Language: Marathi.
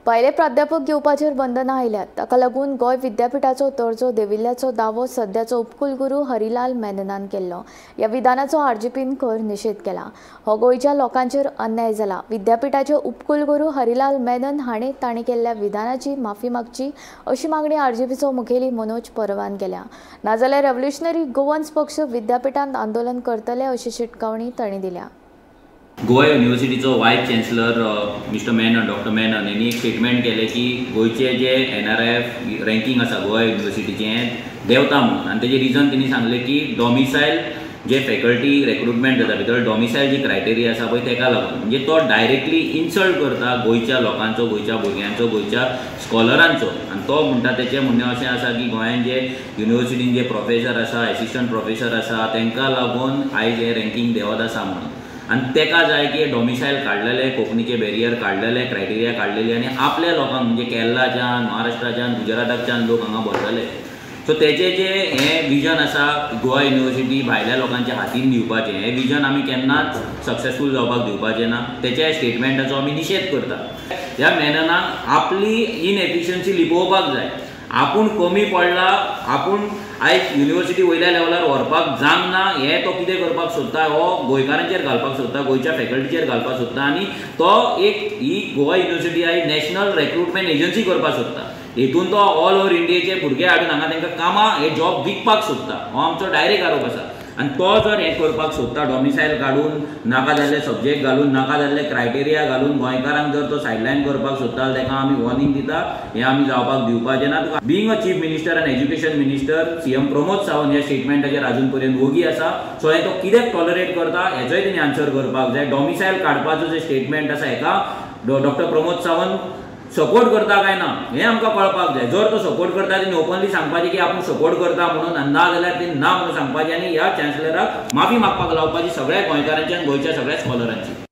पयले प्राध्यापक घेवपाचेर बंधनां आयल्यात। ताका लागून गोंय विद्यापीठाचो दर्जो देंविल्ल्याचो दावो सध्याचो उपकुलगुरू हरिलाल मेननान केल्लो। ह्या विधानाचो आरजीपीन खर निशेध केला। हो गोंयच्या लोकांचेर अन्याय जाला। विद्यापीठाचे उपकुलगुरू हरिलाल मेनन हाणें तांणी केल्ल्या विधानाची माफी मागची अशी मागणी आरजीपीचो मुखेली मनोज परवान केल्या। नाजाल्यार रेव्होल्युशनरी गोवन्स पक्ष विद्यापीठांत आंदोलन करतले अशी शिटकावणी तांणी दिल्या। गोवा युनिवर्सिटीचो वायस chancellor mister Menon doctor Menon यांनी एक स्टेटमेंट केले की गोयचे जे NRF रँकिंग आसा गोवा युनिवर्सिटीचें देंवता म्हणून आनी तेजे रिजन तेणी सांगले की डॉमिसायल जे फॅकल्टी रिक्रुटमेंट जाता भितर डॉमिसायल जी क्रायटेरिया आसा पळय तेका लागून म्हणजे तो डायरेक्टली इन्सल्ट करता गोंयच्या लोकांचो, गोंयच्या भुरग्यांचो, गोंयच्या स्कॉलरांचो। आनी तो म्हणटा तेचें म्हणणें अशें आसा की गोंयान जे युनिवर्सिटीन जे प्रोफेसर आसा, एसिस्टंट प्रोफेसर आसा तांकां लागून आयज हे रँकिंग देंवत आसा म्हणून। आनी तेका जाय की डॉमिसायल काडलेले, कोंकणीचे बॅरियर काडलेले, क्रायटेरिया काडलेली आनी आपल्या लोकांक म्हणजे केरळाच्यान, महाराष्ट्राच्यान, गुजराताच्यान लोक हांगा भरतले। सो तेचे जे हे विजन आसा गोवा युनिवर्सिटी भायल्या लोकांच्या हातीन दिवपाचें, हे विजन आमी केन्नाच सक्सेसफूल जावपाक दिवपाचें ना। तेच्या स्टेटमेंटाचो आमी निशेध करता। ह्या मेननाक आपली इनएफिशियन्सी लिपोवपाक जाय। आपूण कमी पडला, आपूण आयज युनिवर्सिटी वयल्या लेवलार व्हरपाक जावंक ना हें तो कितें करपाक सोदता, हो गोंयकारांचेर घालपाक सोदता, गोंयच्या फॅकल्टीचेर घालपाक सोदता आनी तो एक ही गोवा युनिवर्सिटी आयज नॅशनल रिक्रुटमेंट एजन्सी करपाक सोदता। हेतून तो ऑल ओव्हर इंडियेचे भुरगे हाडून हांगा तांकां कामां हे जॉब विकपाक सोदता। हो आमचो डायरेक्ट आरोप आसा। आनी तो जर हें करपाक सोदता डॉमिसायल काडून, नाका जाल्ले सब्जेक्ट घालून, नाका जाल्ले क्रायटेरिया घालून गोंयकारांक जर तो सायडलायन करपाक सोदता जाल्यार ताका आमी वॉर्निंग दिता, हें आमी जावपाक दिवपाचें ना। बिंग अ चीफ मिनिस्टर आनी education minister CM Pramod Sawant ह्या स्टेटमेंटाचेर अजून पर्यंत वोगी आसा। सो हें तो कित्याक टॉलरेट करता हेचोय तेणी आन्सर करपाक जाय। डॉमिसायल काडपाचो जो स्टेटमेंट आसा हेका डॉक्टर प्रमोद सावंत सपोर्ट करता काय ना हें आमकां कळपाक जाय। जर तो सपोर्ट करता तेणी ओपनली सांगपाचें की आपूण सपोर्ट करता म्हणून, आनी ना जाल्यार तेणी ना म्हणून सांगपाचें आनी ह्या चॅन्सलराक माफी मागपाक लावपाची सगळ्या गोंयकारांची आनी गोंयच्या सगळ्या स्कॉलरांची।